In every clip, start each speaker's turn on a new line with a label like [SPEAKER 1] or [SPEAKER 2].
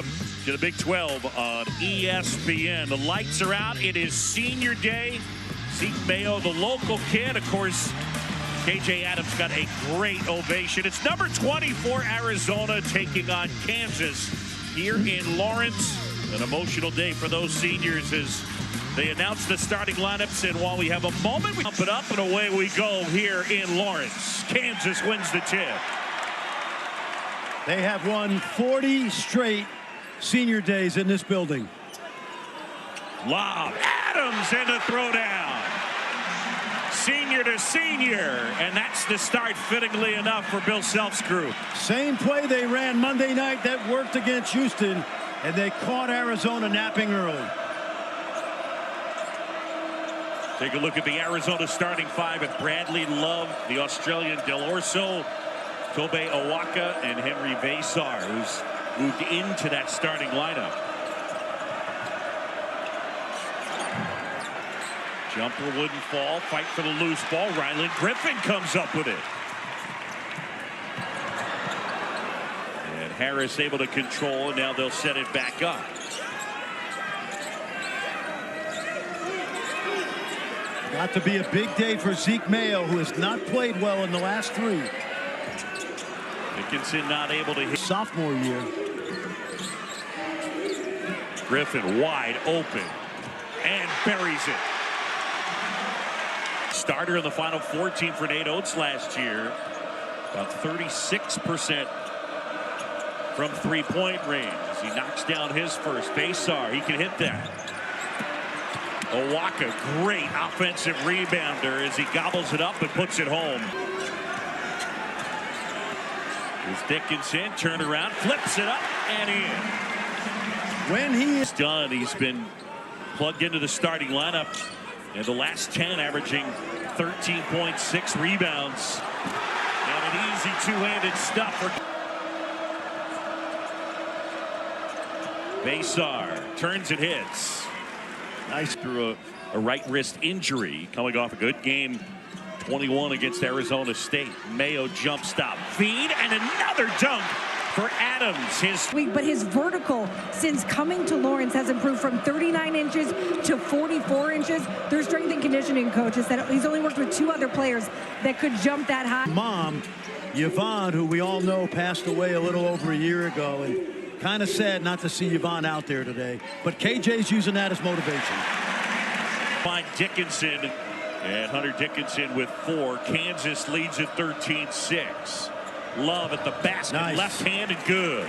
[SPEAKER 1] To the Big 12 on ESPN. The lights are out. It is senior day. Zeke Mayo, the local kid. Of course, KJ Adams got a great ovation. It's number 24 Arizona taking on Kansas here in Lawrence. An emotional day for those seniors as they announce the starting lineups. And while we have a moment, we pump it up and away we go here in Lawrence. Kansas wins the tip.
[SPEAKER 2] They have won 40 straight senior days in this building.
[SPEAKER 1] Lob, Adams, and a throwdown. Senior to senior, and that's the start, fittingly enough, for Bill Self's group.
[SPEAKER 2] Same play they ran Monday night that worked against Houston, and they caught Arizona napping early.
[SPEAKER 1] Take a look at the Arizona starting five at Bradley Love, the Australian Del Orso, Tobe Awaka, and Henry Vesar, who's moved into that starting lineup. Jumper wouldn't fall. Fight for the loose ball. Ryland Griffin comes up with it. And Harris able to control, and now they'll set it back up.
[SPEAKER 2] Got to be a big day for Zeke Mayo, who has not played well in the last three.
[SPEAKER 1] Dickinson not able to hit.
[SPEAKER 2] Sophomore year.
[SPEAKER 1] Griffin wide open and buries it. Starter in the Final Four team for Nate Oates last year. About 36% from three-point range. He knocks down his first. Vesar, he can hit that. Awaka, great offensive rebounder as he gobbles it up and puts it home. Here's Dickinson, turn around, flips it up and in.
[SPEAKER 2] When he is
[SPEAKER 1] done, he's been plugged into the starting lineup in the last 10, averaging 13.6 rebounds. And an easy two-handed stuff for Vesar. Turns and hits. Nice through a right wrist injury, coming off a good game 21 against Arizona State. Mayo jump stop, feed, and another dunk for Adams.
[SPEAKER 3] But his vertical since coming to Lawrence has improved from 39 inches to 44 inches. Their strength and conditioning coach has said he's only worked with 2 other players that could jump that high.
[SPEAKER 2] Mom, Yvonne, who we all know passed away a little over a year ago, and kind of sad not to see Yvonne out there today, but KJ's using that as motivation.
[SPEAKER 1] Find Dickinson, and Hunter Dickinson with 4. Kansas leads at 13-6. Love at the basket,
[SPEAKER 2] nice.
[SPEAKER 1] Left-handed, good.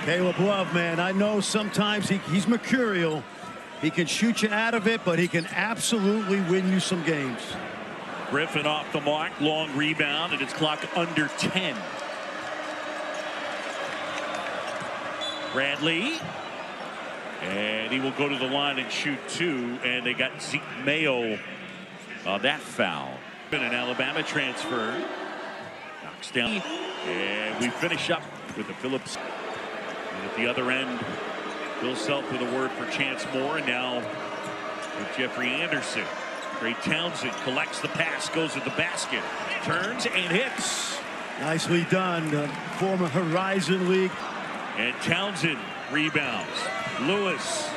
[SPEAKER 2] Caleb Love, man, I know sometimes he's mercurial. He can shoot you out of it, but he can absolutely win you some games.
[SPEAKER 1] Griffin off the mark, long rebound, and it's clocked under 10. Bradley, and he will go to the line and shoot 2, and they got Zeke Mayo on that foul. Been an Alabama transfer. Knocks down, and we finish up with the Phillips. And at the other end, Bill Self with a word for Chance Moore, and now with Jeffrey Anderson. Trey Townsend collects the pass, goes to the basket, turns and hits.
[SPEAKER 2] Nicely done, former Horizon League.
[SPEAKER 1] And Townsend rebounds. Lewis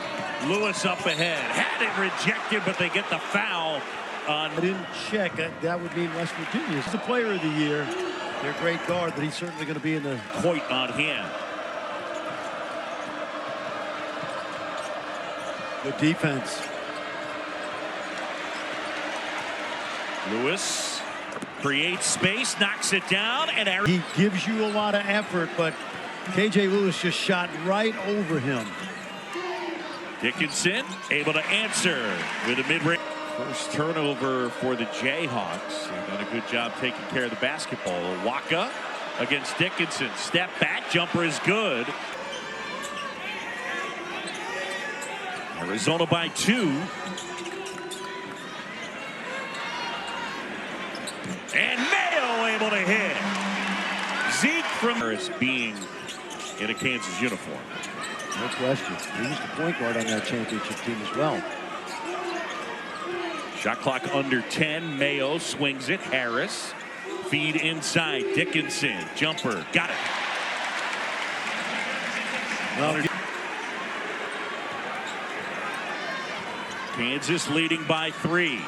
[SPEAKER 1] up ahead. Had it rejected, but they get the foul on.
[SPEAKER 2] I didn't check. That would mean West Virginia. He's the player of the year. They're a great guard, but he's certainly going to be in the
[SPEAKER 1] point on hand.
[SPEAKER 2] Good defense.
[SPEAKER 1] Lewis creates space, knocks it down, and
[SPEAKER 2] he gives you a lot of effort, but KJ Lewis just shot right over him.
[SPEAKER 1] Dickinson able to answer with a mid-range. First turnover for the Jayhawks. They've done a good job taking care of the basketball. Awaka against Dickinson. Step back, jumper is good. Arizona by 2. And Mayo able to hit. Zeke from Harris being in a Kansas uniform.
[SPEAKER 2] No question. He was the point guard on that championship team as well.
[SPEAKER 1] Shot clock under 10. Mayo swings it. Harris. Feed inside. Dickinson. Jumper. Got it.
[SPEAKER 2] Well,
[SPEAKER 1] Kansas leading by 3.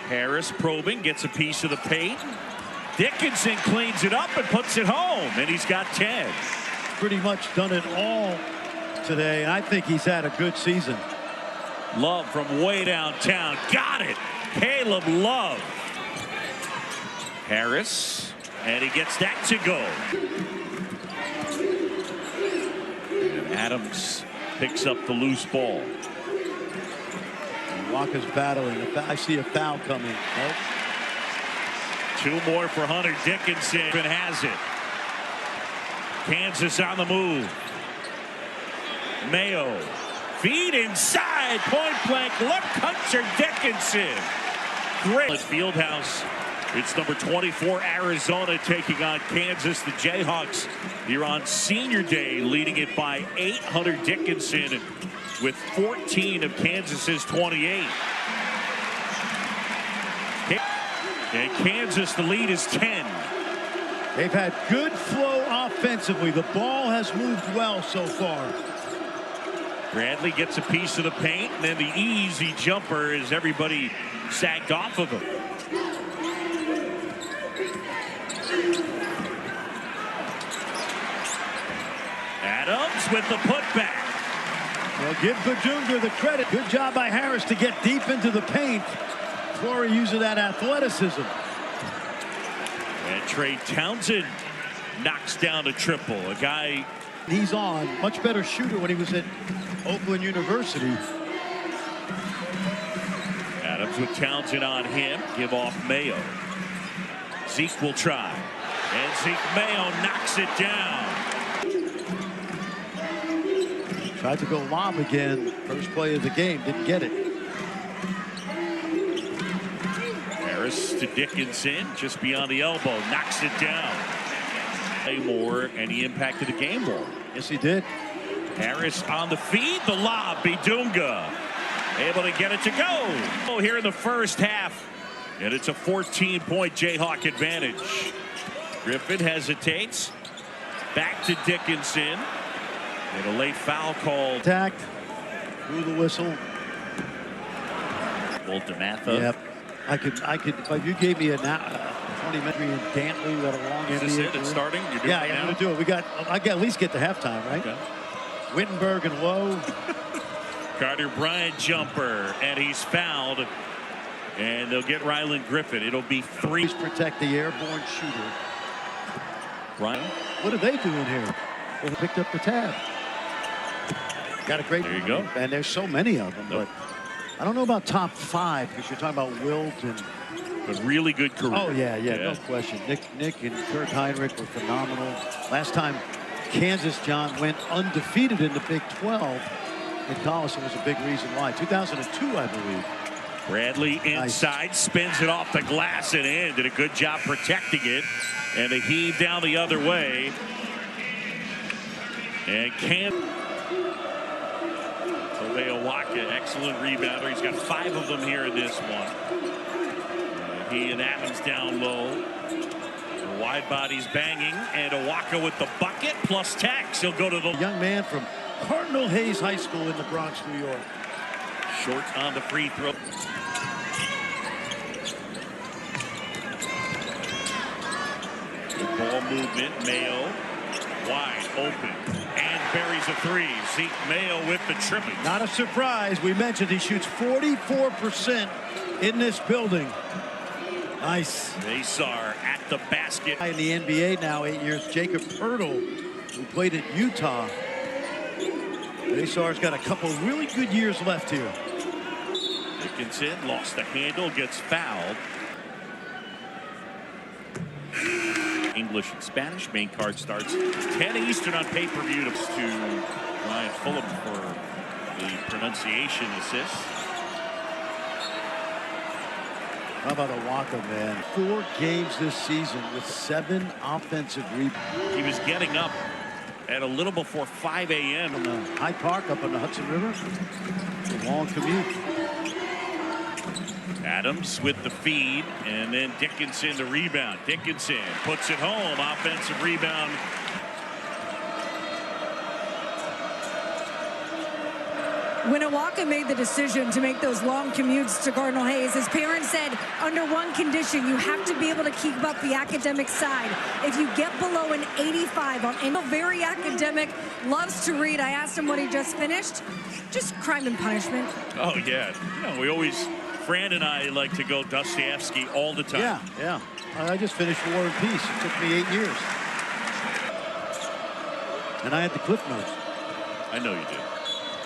[SPEAKER 1] Harris probing, gets a piece of the paint. Dickinson cleans it up and puts it home, and he's got 10.
[SPEAKER 2] pretty much done it all today, and I think he's had a good season.
[SPEAKER 1] Love from way downtown. Got it. Caleb Love. Harris. And he gets that to go. And Adams picks up the loose ball.
[SPEAKER 2] Walker's battling. I see a foul coming. Nope.
[SPEAKER 1] 2 more for Hunter Dickinson. And has it. Kansas on the move. Mayo. Feed inside. Point blank. Look, Hunter Dickinson. Great. Fieldhouse. It's number 24 Arizona taking on Kansas. The Jayhawks here on Senior Day leading it by 8. Hunter Dickinson with 14 of Kansas's 28. And Kansas, the lead is 10.
[SPEAKER 2] They've had good flow offensively. The ball has moved well so far.
[SPEAKER 1] Bradley gets a piece of the paint, and then the easy jumper as everybody sagged off of him. Adams with the putback.
[SPEAKER 2] Well, give Badunga the credit. Good job by Harris to get deep into the paint. Flory using that athleticism.
[SPEAKER 1] And Trey Townsend knocks down a triple. A guy
[SPEAKER 2] he's on. Much better shooter when he was at Oakland University.
[SPEAKER 1] Adams with Townsend on him. Give off Mayo. Zeke will try. And Zeke Mayo knocks it down.
[SPEAKER 2] Tried to go lob again. First play of the game. Didn't get it.
[SPEAKER 1] Harris to Dickinson. Just beyond the elbow. Knocks it down. Play more, and he impacted the game more.
[SPEAKER 2] Yes, he did.
[SPEAKER 1] Harris on the feed. The lob. Badunga able to get it to go. Oh, here in the first half. And it's a 14-point Jayhawk advantage. Griffin hesitates. Back to Dickinson. And a late foul call.
[SPEAKER 2] Attacked. Through the whistle.
[SPEAKER 1] Walter Matha.
[SPEAKER 2] Yep. I could. If you gave me a 20-minute in Dantley, that a long NBA
[SPEAKER 1] Is this it?
[SPEAKER 2] career.
[SPEAKER 1] It's starting? You're doing
[SPEAKER 2] Yeah,
[SPEAKER 1] it
[SPEAKER 2] I'm
[SPEAKER 1] now?
[SPEAKER 2] going to do it. I got at least get to halftime, right?
[SPEAKER 1] Okay.
[SPEAKER 2] Wittenberg and Lowe.
[SPEAKER 1] Carter Bryant jumper, and he's fouled. And they'll get Ryland Griffin. It'll be 3.
[SPEAKER 2] Please protect the airborne shooter.
[SPEAKER 1] Ryan.
[SPEAKER 2] What are they doing here? Well, they picked up the tab. Got a great.
[SPEAKER 1] There you go.
[SPEAKER 2] And there's so many of them,
[SPEAKER 1] Nope.
[SPEAKER 2] but I don't know about top 5 because you're talking about Wilt and.
[SPEAKER 1] A really good career.
[SPEAKER 2] Oh yeah, no question. Nick and Kurt Heinrich were phenomenal. Last time Kansas, John, went undefeated in the Big 12. And Collison was a big reason why. 2002, I believe.
[SPEAKER 1] Bradley inside, spins it off the glass and in. Did a good job protecting it. And a heave down the other way. And Waka, excellent rebounder. He's got 5 of them here in this one. He and Adams down low. The wide bodies banging. And Waka with the bucket plus tax. He'll go to the
[SPEAKER 2] young man from Cardinal Hayes High School in the Bronx, New York.
[SPEAKER 1] short on the free throw. Ball movement. Mayo wide open and buries a 3. Zeke Mayo with the triple.
[SPEAKER 2] Not a surprise. We mentioned he shoots 44% in this building. Nice.
[SPEAKER 1] Azar at the basket.
[SPEAKER 2] In the NBA now, 8 years. Jacob Poeltl, who played at Utah. Azar's got a couple really good years left here.
[SPEAKER 1] Dickinson lost the handle, gets fouled. English and Spanish. Main card starts 10 Eastern on pay-per-view. To Ryan Fulham for the pronunciation assist.
[SPEAKER 2] How about Waka, man? 4 games this season with 7 offensive rebounds.
[SPEAKER 1] He was getting up at a little before 5 a.m.
[SPEAKER 2] From Hyde Park up on the Hudson River. It's a long commute.
[SPEAKER 1] Adams with the feed, and then Dickinson the rebound. Dickinson puts it home. Offensive rebound.
[SPEAKER 3] When Awaka made the decision to make those long commutes to Cardinal Hayes, his parents said, under one condition, you have to be able to keep up the academic side. If you get below an 85 on any very academic, loves to read. I asked him what he just finished. Just Crime and Punishment.
[SPEAKER 1] Oh, yeah. You know, we always, Fran and I like to go Dostoevsky all the time.
[SPEAKER 2] Yeah. I just finished War and Peace. It took me 8 years. And I had the Cliff Notes.
[SPEAKER 1] I know you did.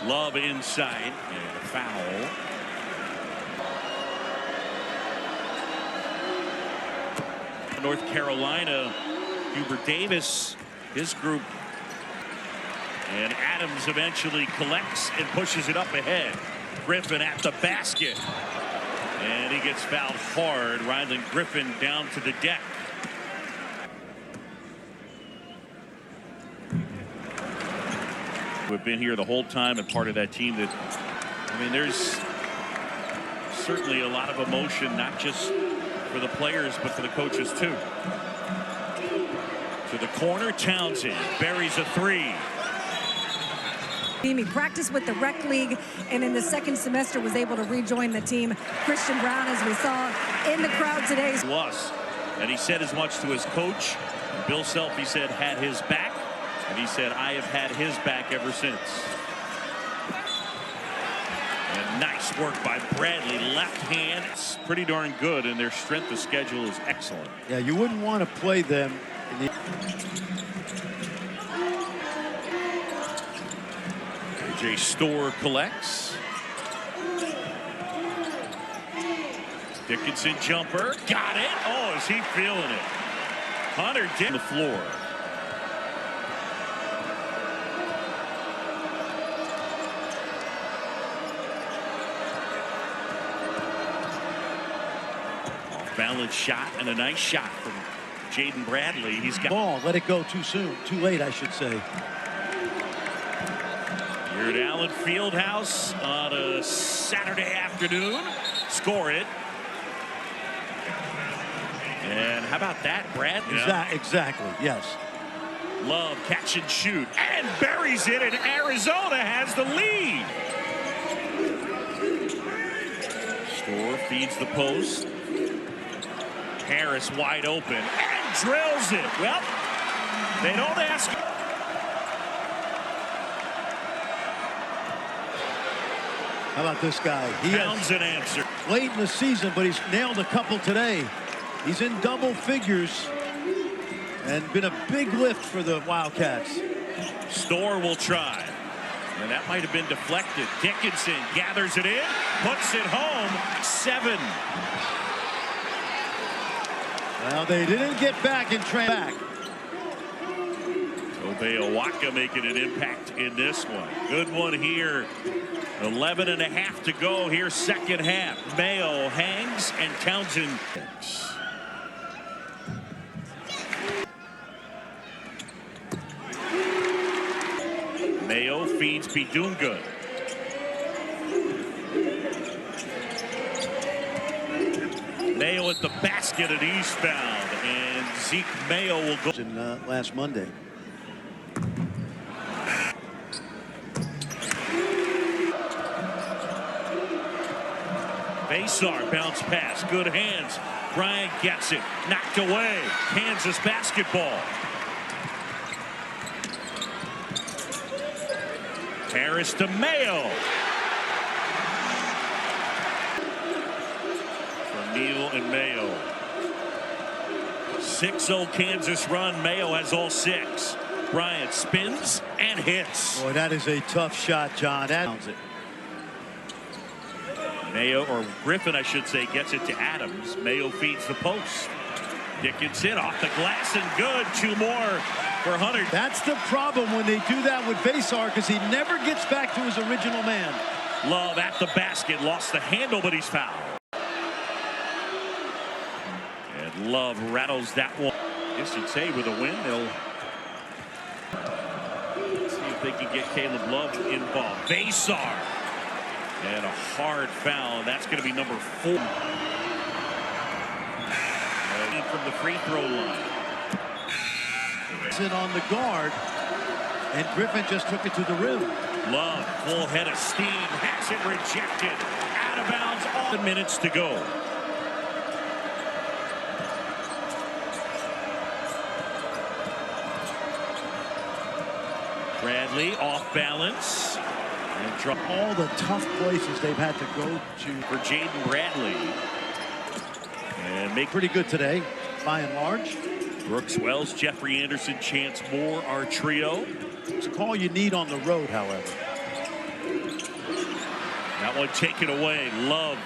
[SPEAKER 1] Love inside and a foul. North Carolina, Hubert Davis, his group. And Adams eventually collects and pushes it up ahead. Griffin at the basket. And he gets fouled hard. Ryland Griffin down to the deck. We've been here the whole time and part of that team that, I mean, there's certainly a lot of emotion, not just for the players, but for the coaches too. To the corner, Townsend buries a three.
[SPEAKER 3] He practiced with the rec league and in the second semester was able to rejoin the team. Christian Brown, as we saw in the crowd today.
[SPEAKER 1] Was, and he said as much to his coach. Bill Self, he said, had his back. And he said, I have had his back ever since. And nice work by Bradley. Left hand. It's pretty darn good, and their strength of schedule is excellent.
[SPEAKER 2] Yeah, you wouldn't want to play them in the...
[SPEAKER 1] AJ Storr collects. Dickinson jumper. Got it. Oh, is he feeling it? Hunter did on the floor. Balance shot and a nice shot from Jaden Bradley. He's got
[SPEAKER 2] ball. Let it go too soon. Too late, I should say.
[SPEAKER 1] Here at Allen Fieldhouse on a Saturday afternoon. Score it. And how about that, Brad?
[SPEAKER 2] Exactly, yes.
[SPEAKER 1] Love catch and shoot and buries it, and Arizona has the lead. Storr feeds the post. Harris wide open and drills it. Well, they don't ask.
[SPEAKER 2] How about this guy? He
[SPEAKER 1] Founds an answer.
[SPEAKER 2] Late in the season, but he's nailed a couple today. He's in double figures and been a big lift for the Wildcats.
[SPEAKER 1] Storr will try. And that might have been deflected. Dickinson gathers it in, puts it home. 7.
[SPEAKER 2] Well, they didn't get back and train back.
[SPEAKER 1] Obey Awaka making an impact in this one. Good one here. 11.5 to go here, second half. Mayo hangs and Townsend. Mayo feeds Bidunga. Mayo at the basket at eastbound, and Zeke Mayo will go.
[SPEAKER 2] In last Monday.
[SPEAKER 1] Basar bounce pass, good hands. Bryant gets it, knocked away. Kansas basketball. Harris to Mayo. Neal and Mayo. 6-0 Kansas run. Mayo has all 6. Bryant spins and hits.
[SPEAKER 2] Boy, that is a tough shot, John. That it.
[SPEAKER 1] Mayo, or Griffin, I should say, gets it to Adams. Mayo feeds the post. Dickinson off the glass and good. 2 more for Hunter.
[SPEAKER 2] That's the problem when they do that with Basar, because he never gets back to his original man.
[SPEAKER 1] Love at the basket. Lost the handle, but he's fouled. Love rattles that one. I guess you'd say with a win, they'll see if they can get Caleb Love involved. Basar. And a hard foul. That's going to be number 4. From the free throw line.
[SPEAKER 2] Sit on the guard. And Griffin just took it to the rim.
[SPEAKER 1] Love, full head of steam, has it rejected. Out of bounds, all the minutes to go. Bradley off balance. And
[SPEAKER 2] all the tough places they've had to go to
[SPEAKER 1] for Jaden Bradley. And make
[SPEAKER 2] pretty good today, by and large.
[SPEAKER 1] Brooks Wells, Jeffrey Anderson, Chance Moore, our trio.
[SPEAKER 2] It's a call you need on the road, however.
[SPEAKER 1] That one taken away. Love,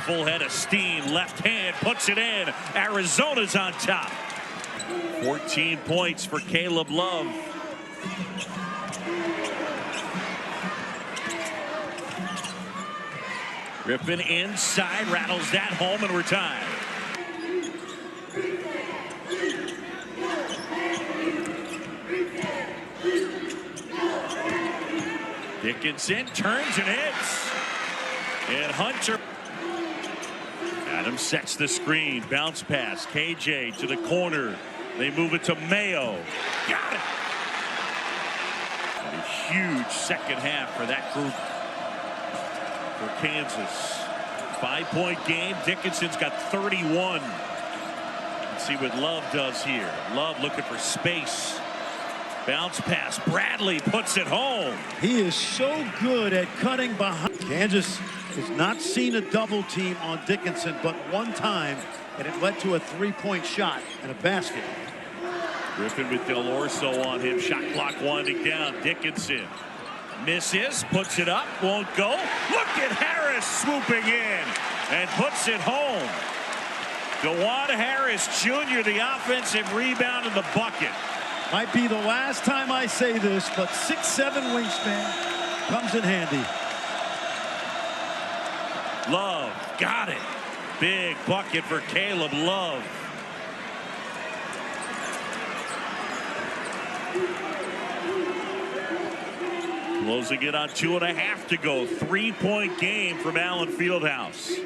[SPEAKER 1] full head of steam, left hand, puts it in. Arizona's on top. 14 points for Caleb Love. Griffin inside, rattles that home, and we're tied. Dickinson turns and hits. And Hunter. Adams sets the screen. Bounce pass. KJ to the corner. They move it to Mayo. Got it. And a huge second half for that group for Kansas. 5-point game. Dickinson's got 31. Let's see what Love does here. Love looking for space. Bounce pass. Bradley puts it home.
[SPEAKER 2] He is so good at cutting behind. Kansas has not seen a double team on Dickinson but one time, and it led to a 3-point shot and a basket.
[SPEAKER 1] Griffin with Del Orso on him. Shot clock winding down. Dickinson misses, puts it up, won't go. Look at Harris swooping in and puts it home. DeJuan Harris Jr., the offensive rebound in the bucket.
[SPEAKER 2] Might be the last time I say this, but 6'7" wingspan comes in handy.
[SPEAKER 1] Love got it. Big bucket for Caleb Love. Closing it on 2.5 to go. 3-point game from Allen Fieldhouse.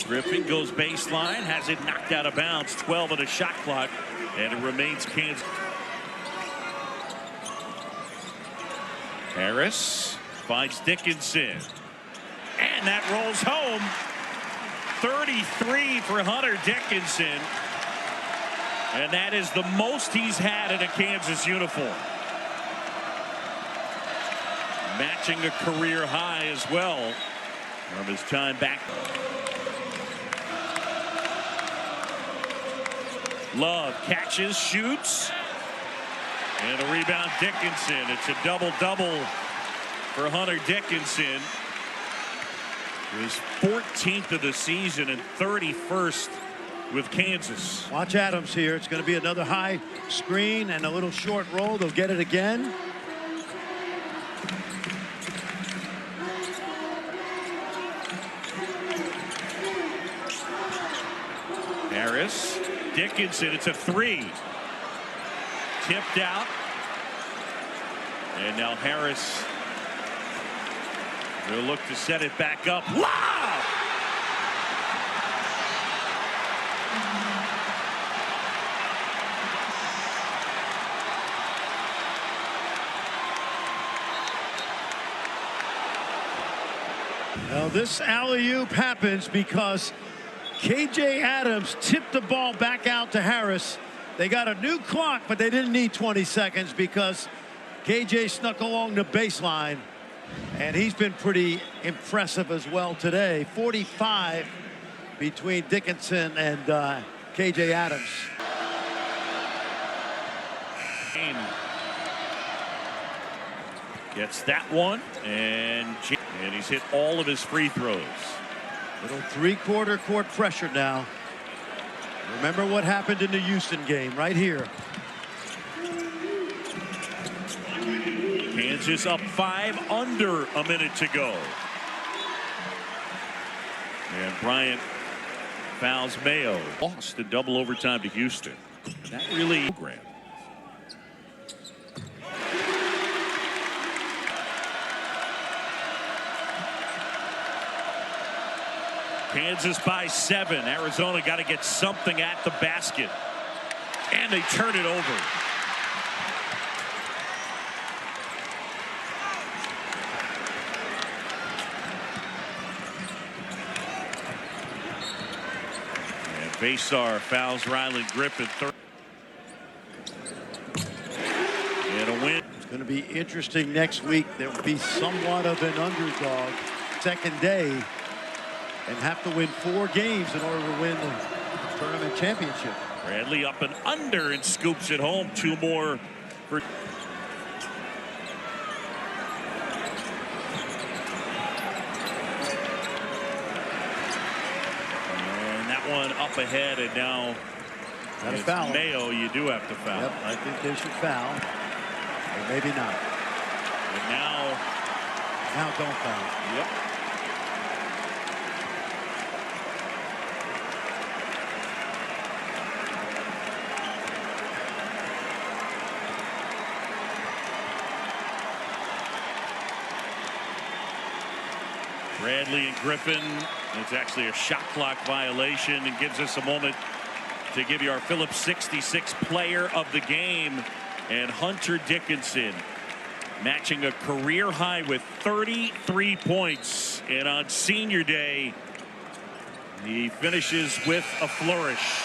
[SPEAKER 1] Griffin goes baseline, has it knocked out of bounds. 12 on the shot clock, and it remains Kansas. Harris finds Dickinson, and that rolls home. 33 for Hunter Dickinson, and that is the most he's had in a Kansas uniform. Matching a career high as well from his time back. Love catches, shoots, and a rebound Dickinson. It's a double-double for Hunter Dickinson. His 14th of the season and 31st with Kansas.
[SPEAKER 2] Watch Adams here. It's going to be another high screen and a little short roll. They'll get it again.
[SPEAKER 1] Harris, Dickinson, it's a 3. Tipped out. And now Harris will look to set it back up. Wow!
[SPEAKER 2] Now this alley-oop happens because KJ Adams tipped the ball back out to Harris. They got a new clock, but they didn't need 20 seconds because KJ snuck along the baseline, and he's been pretty impressive as well today. 45 between Dickinson and KJ Adams.
[SPEAKER 1] Gets that one, and he's hit all of his free throws.
[SPEAKER 2] Little three-quarter court pressure now. Remember what happened in the Houston game right here.
[SPEAKER 1] Kansas up 5, under a minute to go. And Bryant fouls Mayo. Lost in double overtime to Houston. That really program. Kansas by 7. Arizona got to get something at the basket. And they turn it over. And Basar fouls Rylan Griffin. And a win.
[SPEAKER 2] It's going to be interesting next week. There will be somewhat of an underdog second day and have to win 4 games in order to win the tournament championship.
[SPEAKER 1] Bradley up and under and scoops it home. 2 more for. And that one up ahead, and now
[SPEAKER 2] Got to foul.
[SPEAKER 1] Mayo. You do have to foul.
[SPEAKER 2] Yep, I think they should foul. Or maybe not.
[SPEAKER 1] And now
[SPEAKER 2] don't foul.
[SPEAKER 1] Yep. Bradley and Griffin. It's actually a shot clock violation and gives us a moment to give you our Phillips 66 player of the game. And Hunter Dickinson matching a career high with 33 points. And on senior day, he finishes with a flourish.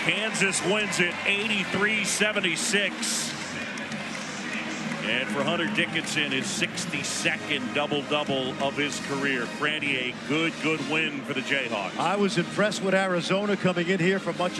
[SPEAKER 1] Kansas wins it 83-76. And for Hunter Dickinson, his 62nd double-double of his career. Franny, a good win for the Jayhawks.
[SPEAKER 2] I was impressed with Arizona coming in here for much